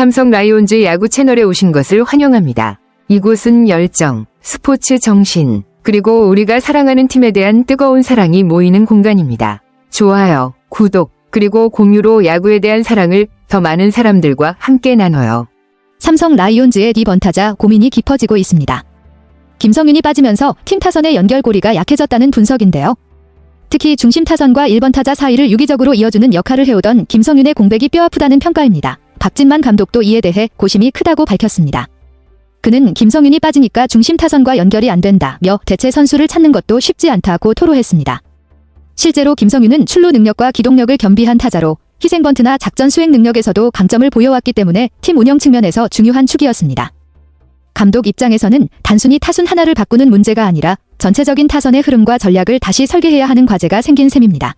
삼성 라이온즈 야구 채널에 오신 것을 환영합니다. 이곳은 열정, 스포츠 정신, 그리고 우리가 사랑하는 팀에 대한 뜨거운 사랑이 모이는 공간입니다. 좋아요, 구독, 그리고 공유로 야구에 대한 사랑을 더 많은 사람들과 함께 나눠요. 삼성 라이온즈의 뒤번타자 고민이 깊어지고 있습니다. 김성윤이 빠지면서 팀 타선의 연결고리가 약해졌다는 분석인데요. 특히 중심 타선과 1번 타자 사이를 유기적으로 이어주는 역할을 해오던 김성윤의 공백이 뼈아프다는 평가입니다. 박진만 감독도 이에 대해 고심이 크다고 밝혔습니다. 그는 김성윤이 빠지니까 중심 타선과 연결이 안 된다며 대체 선수를 찾는 것도 쉽지 않다고 토로했습니다. 실제로 김성윤은 출루 능력과 기동력을 겸비한 타자로 희생번트나 작전 수행 능력에서도 강점을 보여왔기 때문에 팀 운영 측면에서 중요한 축이었습니다. 감독 입장에서는 단순히 타순 하나를 바꾸는 문제가 아니라 전체적인 타선의 흐름과 전략을 다시 설계해야 하는 과제가 생긴 셈입니다.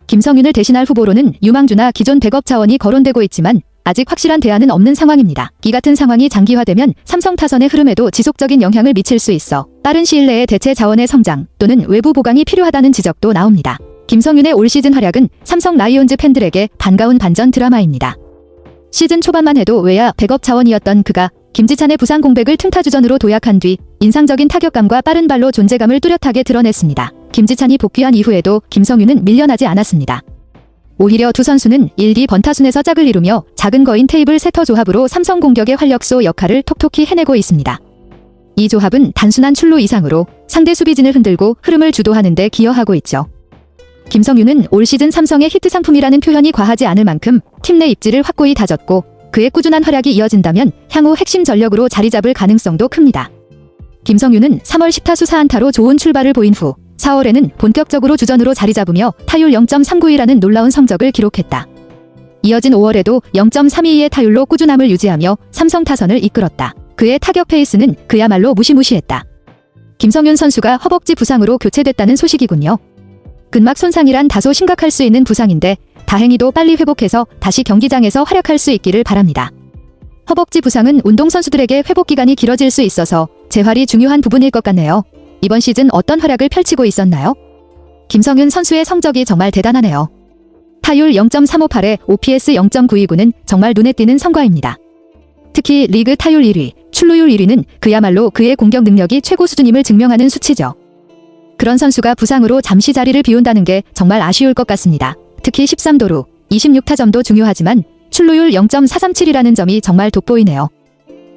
김성윤을 대신할 후보로는 유망주나 기존 백업 자원이 거론되고 있지만 아직 확실한 대안은 없는 상황입니다. 이 같은 상황이 장기화되면 삼성 타선의 흐름에도 지속적인 영향을 미칠 수 있어 빠른 시일 내에 대체 자원의 성장 또는 외부 보강이 필요하다는 지적도 나옵니다. 김성윤의 올 시즌 활약은 삼성 라이온즈 팬들에게 반가운 반전 드라마입니다. 시즌 초반만 해도 외야 백업 자원이었던 그가 김지찬의 부상 공백을 틈타주전으로 도약한 뒤 인상적인 타격감과 빠른 발로 존재감을 뚜렷하게 드러냈습니다. 김지찬이 복귀한 이후에도 김성윤은 밀려나지 않았습니다. 오히려 두 선수는 1, 2번타순에서 짝을 이루며 작은 거인 테이블 세터 조합으로 삼성 공격의 활력소 역할을 톡톡히 해내고 있습니다. 이 조합은 단순한 출루 이상으로 상대 수비진을 흔들고 흐름을 주도하는 데 기여하고 있죠. 김성윤은 올 시즌 삼성의 히트 상품이라는 표현이 과하지 않을 만큼 팀 내 입지를 확고히 다졌고 그의 꾸준한 활약이 이어진다면 향후 핵심 전력으로 자리 잡을 가능성도 큽니다. 김성윤은 3월 10타수 4안타로 좋은 출발을 보인 후 4월에는 본격적으로 주전으로 자리 잡으며 타율 0.392라는 놀라운 성적을 기록했다. 이어진 5월에도 0.322의 타율로 꾸준함을 유지하며 삼성 타선을 이끌었다. 그의 타격 페이스는 그야말로 무시무시했다. 김성윤 선수가 허벅지 부상으로 교체됐다는 소식이군요. 근막 손상이란 다소 심각할 수 있는 부상인데 다행히도 빨리 회복해서 다시 경기장에서 활약할 수 있기를 바랍니다. 허벅지 부상은 운동선수들에게 회복 기간이 길어질 수 있어서 재활이 중요한 부분일 것 같네요. 이번 시즌 어떤 활약을 펼치고 있었나요? 김성윤 선수의 성적이 정말 대단하네요. 타율 0.358에 OPS 0.929는 정말 눈에 띄는 성과입니다. 특히 리그 타율 1위, 출루율 1위는 그야말로 그의 공격 능력이 최고 수준임을 증명하는 수치죠. 그런 선수가 부상으로 잠시 자리를 비운다는 게 정말 아쉬울 것 같습니다. 특히 13도루, 26타점도 중요하지만 출루율 0.437이라는 점이 정말 돋보이네요.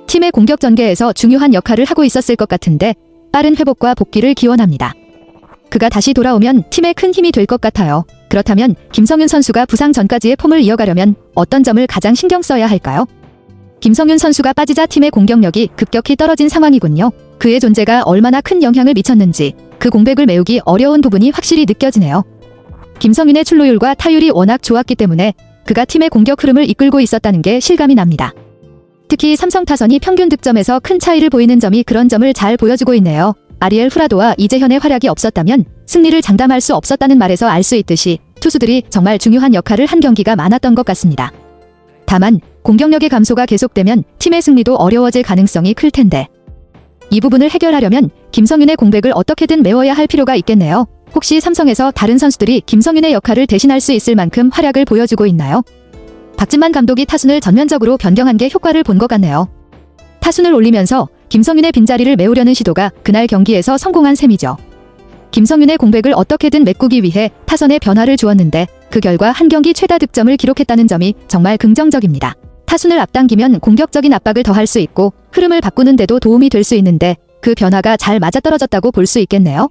팀의 공격 전개에서 중요한 역할을 하고 있었을 것 같은데 빠른 회복과 복귀를 기원합니다. 그가 다시 돌아오면 팀에 큰 힘이 될 것 같아요. 그렇다면 김성윤 선수가 부상 전까지의 폼을 이어가려면 어떤 점을 가장 신경 써야 할까요? 김성윤 선수가 빠지자 팀의 공격력이 급격히 떨어진 상황이군요. 그의 존재가 얼마나 큰 영향을 미쳤는지 그 공백을 메우기 어려운 부분이 확실히 느껴지네요. 김성윤의 출루율과 타율이 워낙 좋았기 때문에 그가 팀의 공격 흐름을 이끌고 있었다는 게 실감이 납니다. 특히 삼성 타선이 평균 득점에서 큰 차이를 보이는 점이 그런 점을 잘 보여주고 있네요. 아리엘 후라도와 이재현의 활약이 없었다면 승리를 장담할 수 없었다는 말에서 알 수 있듯이 투수들이 정말 중요한 역할을 한 경기가 많았던 것 같습니다. 다만 공격력의 감소가 계속되면 팀의 승리도 어려워질 가능성이 클 텐데 이 부분을 해결하려면 김성윤의 공백을 어떻게든 메워야 할 필요가 있겠네요. 혹시 삼성에서 다른 선수들이 김성윤의 역할을 대신할 수 있을 만큼 활약을 보여주고 있나요? 박진만 감독이 타순을 전면적으로 변경한 게 효과를 본 것 같네요. 타순을 올리면서 김성윤의 빈자리를 메우려는 시도가 그날 경기에서 성공한 셈이죠. 김성윤의 공백을 어떻게든 메꾸기 위해 타선에 변화를 주었는데 그 결과 한 경기 최다 득점을 기록했다는 점이 정말 긍정적입니다. 타순을 앞당기면 공격적인 압박을 더할 수 있고 흐름을 바꾸는 데도 도움이 될 수 있는데 그 변화가 잘 맞아떨어졌다고 볼 수 있겠네요.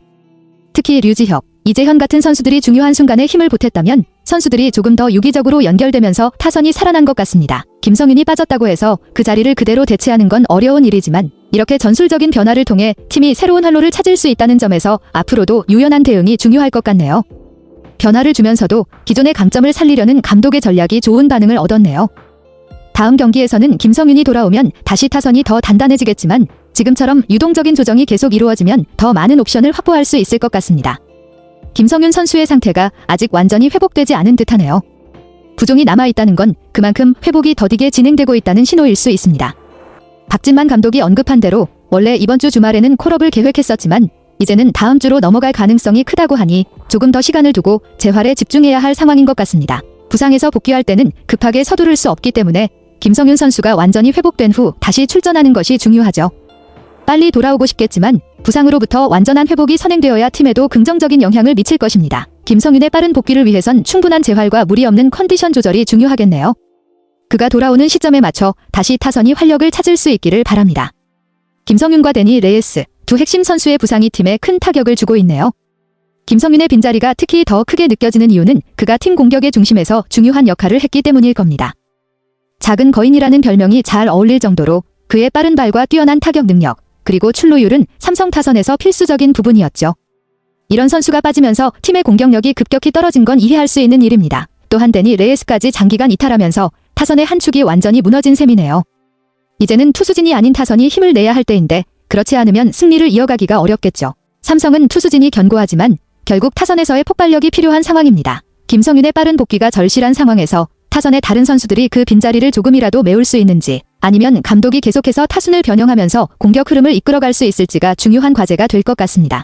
특히 류지혁, 이재현 같은 선수들이 중요한 순간에 힘을 보탰다면 선수들이 조금 더 유기적으로 연결되면서 타선이 살아난 것 같습니다. 김성윤이 빠졌다고 해서 그 자리를 그대로 대체하는 건 어려운 일이지만 이렇게 전술적인 변화를 통해 팀이 새로운 활로를 찾을 수 있다는 점에서 앞으로도 유연한 대응이 중요할 것 같네요. 변화를 주면서도 기존의 강점을 살리려는 감독의 전략이 좋은 반응을 얻었네요. 다음 경기에서는 김성윤이 돌아오면 다시 타선이 더 단단해지겠지만 지금처럼 유동적인 조정이 계속 이루어지면 더 많은 옵션을 확보할 수 있을 것 같습니다. 김성윤 선수의 상태가 아직 완전히 회복되지 않은 듯하네요. 부종이 남아있다는 건 그만큼 회복이 더디게 진행되고 있다는 신호일 수 있습니다. 박진만 감독이 언급한 대로 원래 이번 주 주말에는 콜업을 계획했었지만 이제는 다음 주로 넘어갈 가능성이 크다고 하니 조금 더 시간을 두고 재활에 집중해야 할 상황인 것 같습니다. 부상에서 복귀할 때는 급하게 서두를 수 없기 때문에 김성윤 선수가 완전히 회복된 후 다시 출전하는 것이 중요하죠. 빨리 돌아오고 싶겠지만 부상으로부터 완전한 회복이 선행되어야 팀에도 긍정적인 영향을 미칠 것입니다. 김성윤의 빠른 복귀를 위해선 충분한 재활과 무리 없는 컨디션 조절이 중요하겠네요. 그가 돌아오는 시점에 맞춰 다시 타선이 활력을 찾을 수 있기를 바랍니다. 김성윤과 데니 레이스 두 핵심 선수의 부상이 팀에 큰 타격을 주고 있네요. 김성윤의 빈자리가 특히 더 크게 느껴지는 이유는 그가 팀 공격의 중심에서 중요한 역할을 했기 때문일 겁니다. 작은 거인이라는 별명이 잘 어울릴 정도로 그의 빠른 발과 뛰어난 타격 능력, 그리고 출루율은 삼성 타선에서 필수적인 부분이었죠. 이런 선수가 빠지면서 팀의 공격력이 급격히 떨어진 건 이해할 수 있는 일입니다. 또한 데니 레이스까지 장기간 이탈하면서 타선의 한 축이 완전히 무너진 셈이네요. 이제는 투수진이 아닌 타선이 힘을 내야 할 때인데 그렇지 않으면 승리를 이어가기가 어렵겠죠. 삼성은 투수진이 견고하지만 결국 타선에서의 폭발력이 필요한 상황입니다. 김성윤의 빠른 복귀가 절실한 상황에서 타선의 다른 선수들이 그 빈자리를 조금이라도 메울 수 있는지, 아니면 감독이 계속해서 타순을 변형하면서 공격 흐름을 이끌어갈 수 있을지가 중요한 과제가 될 것 같습니다.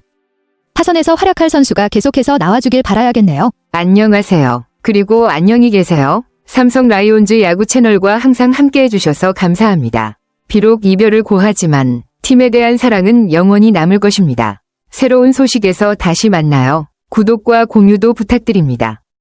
타선에서 활약할 선수가 계속해서 나와주길 바라야겠네요. 안녕하세요. 그리고 안녕히 계세요. 삼성 라이온즈 야구 채널과 항상 함께 해주셔서 감사합니다. 비록 이별을 고하지만 팀에 대한 사랑은 영원히 남을 것입니다. 새로운 소식에서 다시 만나요. 구독과 공유도 부탁드립니다.